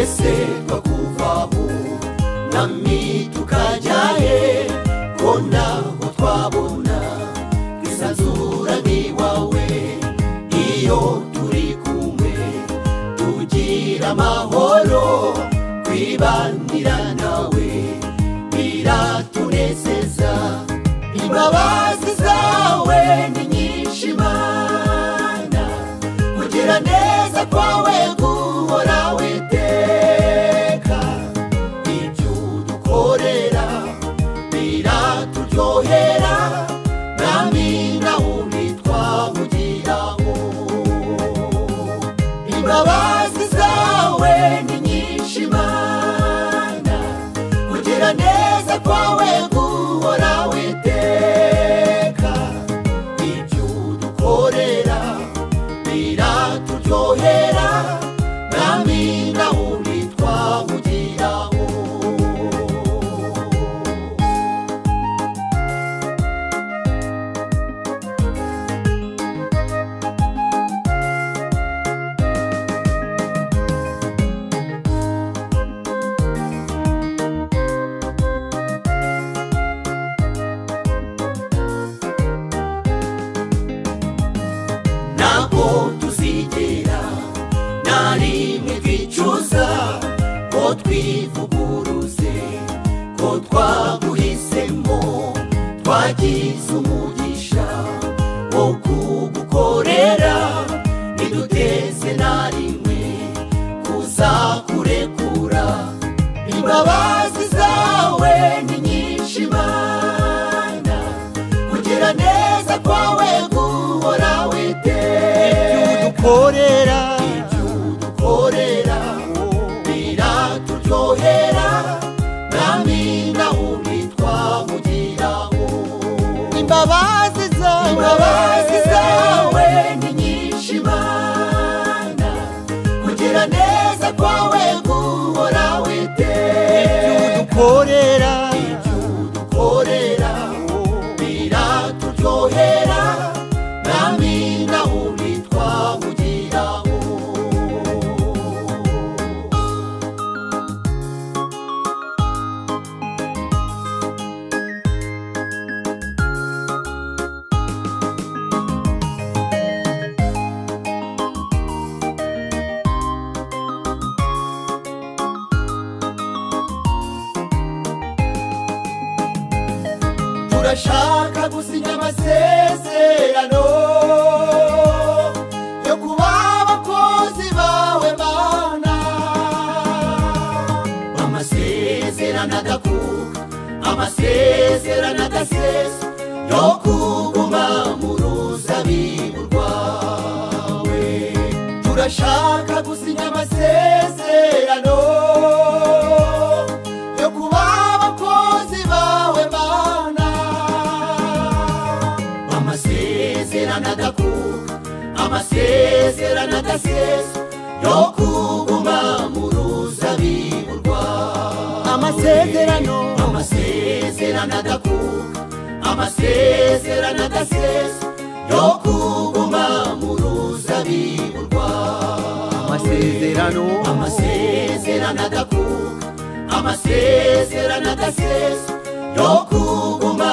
ese twakuvaho nami tukajahe ko naho twabona twisanzura n'iwawe iyo turi kumwe tugira amahoro kwibanira nawe biratunezeza imbabazi zawe ni nyinshi Mana kugira neza kwawe guhora witeka ibyo dukorera biraturyohera nami nawe ntitwamugiraho imbabazi zawe ni nyinshi Mana kugira neza kwawe guhora witeka ibyo dukorera biraturyohera nami nawe ntitwamugiraho ntabwo tuzigera na rimwe twicuza ko twivuguruze ko twaguhisemo twagize umugisha wo kugukorera ntiduteze na rimwe kuzakurekura imbabazi zawe ni nyinshi Mana kugira neza kwawe guhora witeka ibyo dukorera biraturyohera nami nawe ntitwamugiraho imbabazi zawe ni nyinshi Mana kugira neza kwawe guhora witeka ibyo dukorera biraturyohera nami nawe ntitwamugiraho turashaka gusinya amasezerano yo kuba abakozi bawe Mana amasezerano adakuka amasezerano adasesa yo kuguma mu ruzabibu rwawe turashaka gusinya amasezerano yo kuba abakozi bawe Mana amasezerano adakuka amasezerano adasesa yo kuguma mu ruzabibu rwawe amasezerano adakuka amasezerano adasesa yo kuguma mu ruzabibu rwawe amasezerano adakuka amasezerano adasesa yo kuguma